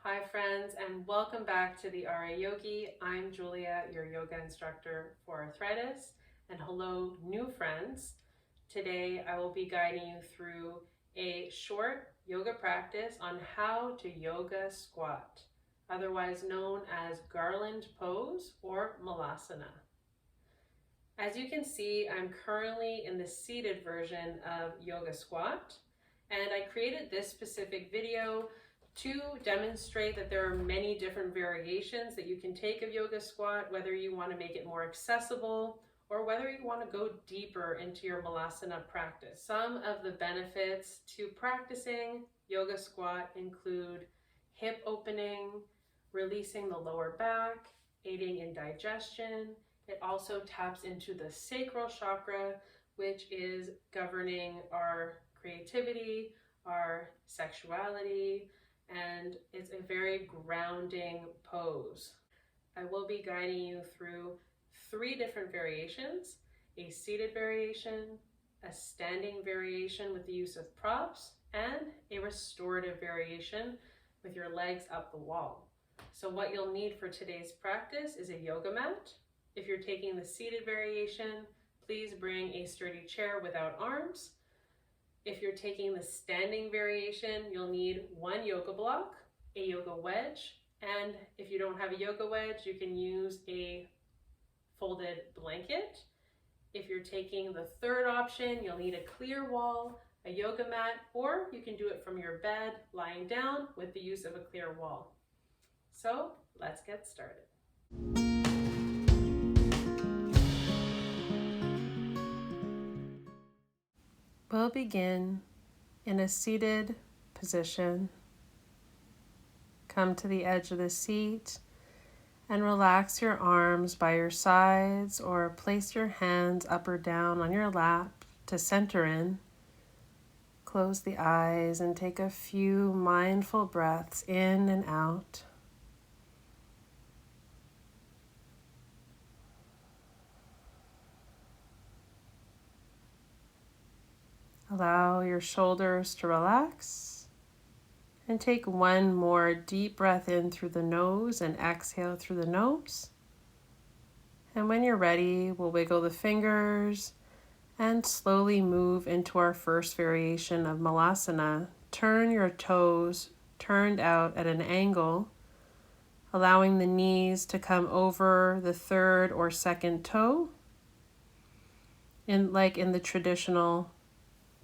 Hi friends, and welcome back to the RA Yogi. I'm Julia, your yoga instructor for arthritis, and hello new friends. Today I will be guiding you through a short yoga practice on how to yoga squat, otherwise known as Garland Pose or Malasana. As you can see, I'm currently in the seated version of yoga squat, and I created this specific video to demonstrate that there are many different variations that you can take of yoga squat, whether you want to make it more accessible or whether you want to go deeper into your Malasana practice. Some of the benefits to practicing yoga squat include hip opening, releasing the lower back, aiding in digestion. It also taps into the sacral chakra, which is governing our creativity, our sexuality, and it's a very grounding pose. I will be guiding you through 3 different variations: a seated variation, a standing variation with the use of props, and a restorative variation with your legs up the wall. So what you'll need for today's practice is a yoga mat. If you're taking the seated variation, please bring a sturdy chair without arms. If you're taking the standing variation, you'll need 1 yoga block, a yoga wedge, and if you don't have a yoga wedge, you can use a folded blanket. If you're taking the 3rd option, you'll need a clear wall, a yoga mat, or you can do it from your bed, lying down with the use of a clear wall. So let's get started. We'll begin in a seated position. Come to the edge of the seat and relax your arms by your sides or place your hands up or down on your lap to center in. Close the eyes and take a few mindful breaths in and out. Allow your shoulders to relax and take 1 more deep breath in through the nose and exhale through the nose. And when you're ready, we'll wiggle the fingers and slowly move into our first variation of Malasana. Turn your toes turned out at an angle, allowing the knees to come over the 3rd or 2nd toe, like in the traditional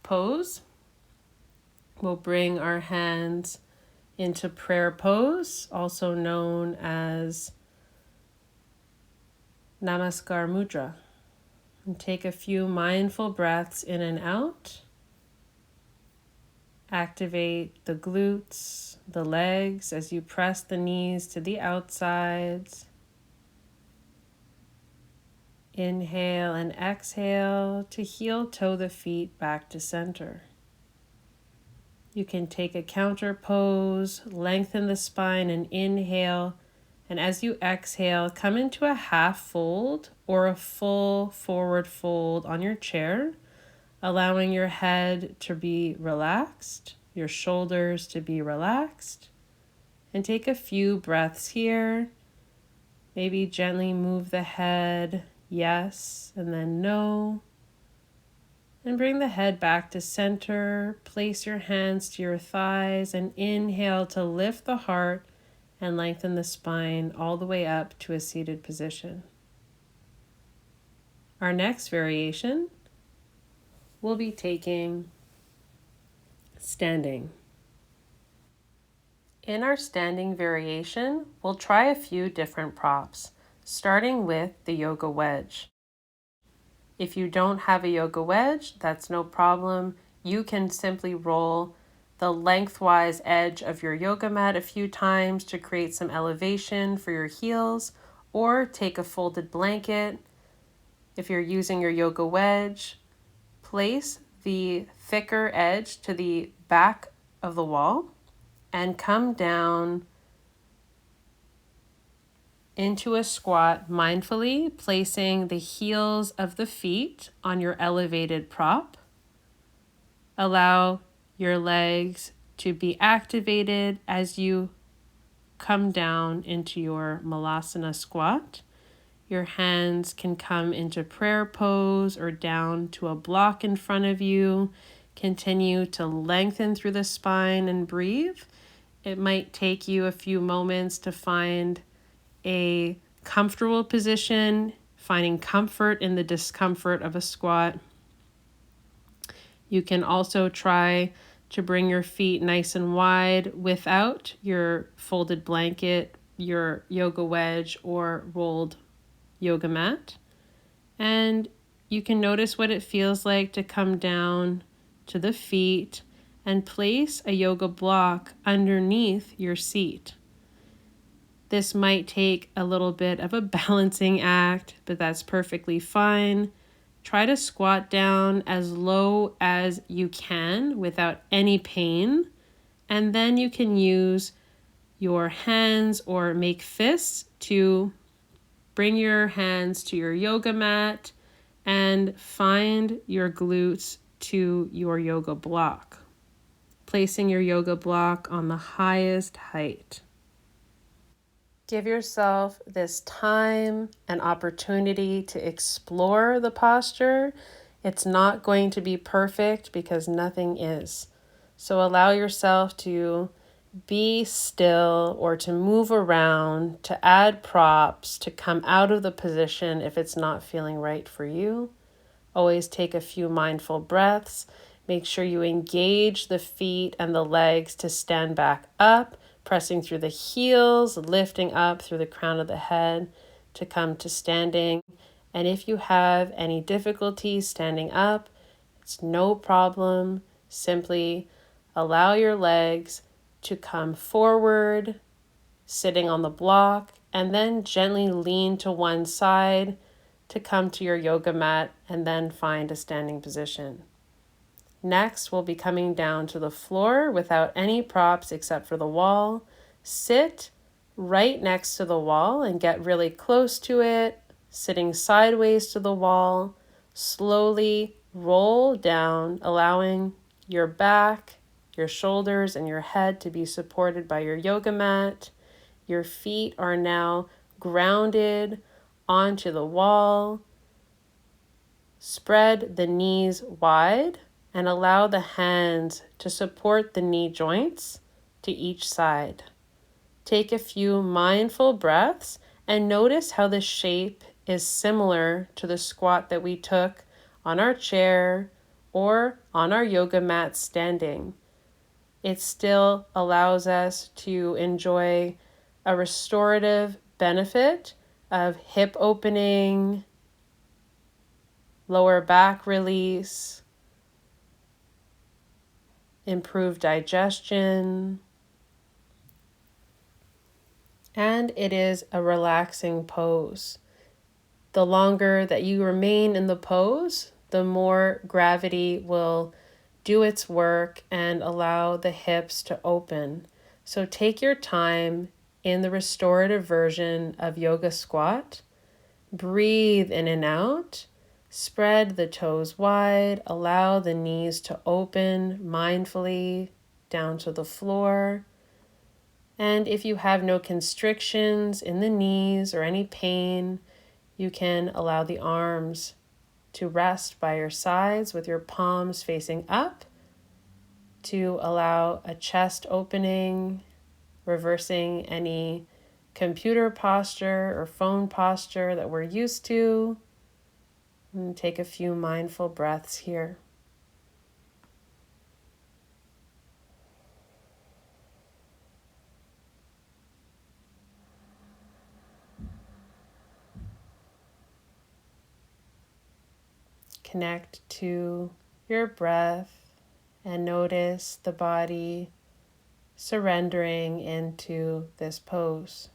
pose. We'll bring our hands into prayer pose, also known as Namaskar Mudra. And take a few mindful breaths in and out. Activate the glutes, the legs as you press the knees to the outsides. Inhale and exhale to heel toe the feet back to center. You can take a counter pose, lengthen the spine and inhale, and as you exhale, come into a half fold or a full forward fold on your chair, allowing your head to be relaxed, your shoulders to be relaxed, and take a few breaths here. Maybe gently move the head, yes, and then no. And bring the head back to center. Place your hands to your thighs and inhale to lift the heart and lengthen the spine all the way up to a seated position. Our next variation will be taking standing. In our standing variation, we'll try a few different props, starting with the yoga wedge. If you don't have a yoga wedge, that's no problem. You can simply roll the lengthwise edge of your yoga mat a few times to create some elevation for your heels, or take a folded blanket. If you're using your yoga wedge, place the thicker edge to the back of the wall and come down into a squat mindfully, placing the heels of the feet on your elevated prop. Allow your legs to be activated as you come down into your Malasana squat. Your hands can come into prayer pose or down to a block in front of you. Continue to lengthen through the spine and breathe. It might take you a few moments to find a comfortable position, finding comfort in the discomfort of a squat. You can also try to bring your feet nice and wide without your folded blanket, your yoga wedge, or rolled yoga mat. And you can notice what it feels like to come down to the feet and place a yoga block underneath your seat. This might take a little bit of a balancing act, but that's perfectly fine. Try to squat down as low as you can without any pain, and then you can use your hands or make fists to bring your hands to your yoga mat and find your glutes to your yoga block, placing your yoga block on the highest height. Give yourself this time and opportunity to explore the posture. It's not going to be perfect because nothing is. So allow yourself to be still or to move around, to add props, to come out of the position if it's not feeling right for you. Always take a few mindful breaths. Make sure you engage the feet and the legs to stand back up, pressing through the heels, lifting up through the crown of the head to come to standing. And if you have any difficulty standing up, it's no problem. Simply allow your legs to come forward, sitting on the block, and then gently lean to one side to come to your yoga mat and then find a standing position. Next, we'll be coming down to the floor without any props except for the wall. Sit right next to the wall and get really close to it, sitting sideways to the wall. Slowly roll down, allowing your back, your shoulders, and your head to be supported by your yoga mat. Your feet are now grounded onto the wall. Spread the knees wide and allow the hands to support the knee joints to each side. Take a few mindful breaths and notice how the shape is similar to the squat that we took on our chair or on our yoga mat standing. It still allows us to enjoy a restorative benefit of hip opening, lower back release, improved digestion, and it is a relaxing pose. The longer that you remain in the pose, the more gravity will do its work and allow the hips to open. So take your time in the restorative version of yoga squat. Breathe in and out. Spread the toes wide. Allow the knees to open mindfully down to the floor. And if you have no constrictions in the knees or any pain, you can allow the arms to rest by your sides with your palms facing up to allow a chest opening, reversing any computer posture or phone posture that we're used to. And take a few mindful breaths here. Connect to your breath and notice the body surrendering into this pose.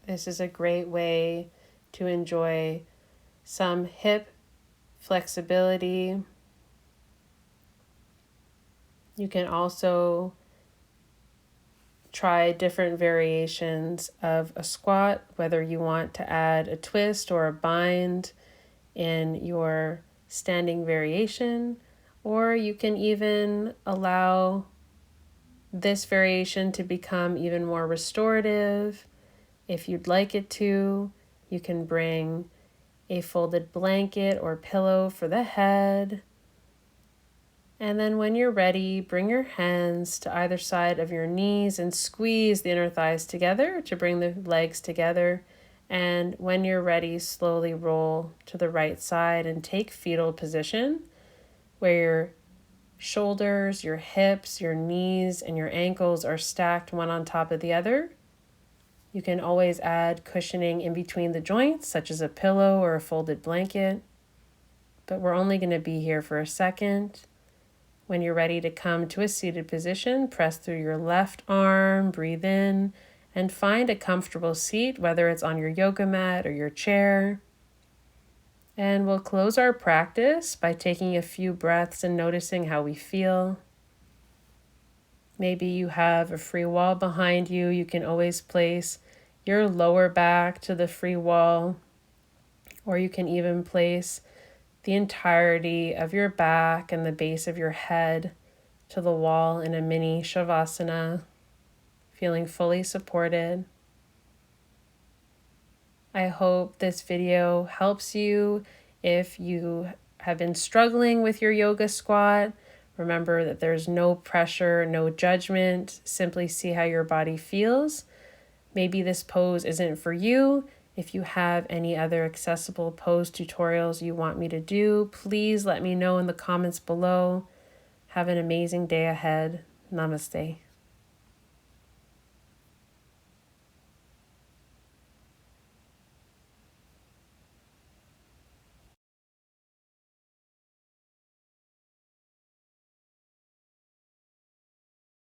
This is a great way to enjoy some hip flexibility. You can also try different variations of a squat, whether you want to add a twist or a bind in your standing variation, or you can even allow this variation to become even more restorative. If you'd like it to, you can bring a folded blanket or pillow for the head. And then when you're ready, bring your hands to either side of your knees and squeeze the inner thighs together to bring the legs together. And when you're ready, slowly roll to the right side and take fetal position, where your shoulders, your hips, your knees, and your ankles are stacked one on top of the other. You can always add cushioning in between the joints, such as a pillow or a folded blanket. But we're only going to be here for a second. When you're ready to come to a seated position, press through your left arm, breathe in, and find a comfortable seat, whether it's on your yoga mat or your chair. And we'll close our practice by taking a few breaths and noticing how we feel. Maybe you have a free wall behind you. You can always place your lower back to the free wall, or you can even place the entirety of your back and the base of your head to the wall in a mini shavasana, feeling fully supported. I hope this video helps you if you have been struggling with your yoga squat. Remember that there's no pressure, no judgment. Simply see how your body feels. Maybe this pose isn't for you. If you have any other accessible pose tutorials you want me to do, please let me know in the comments below. Have an amazing day ahead. Namaste.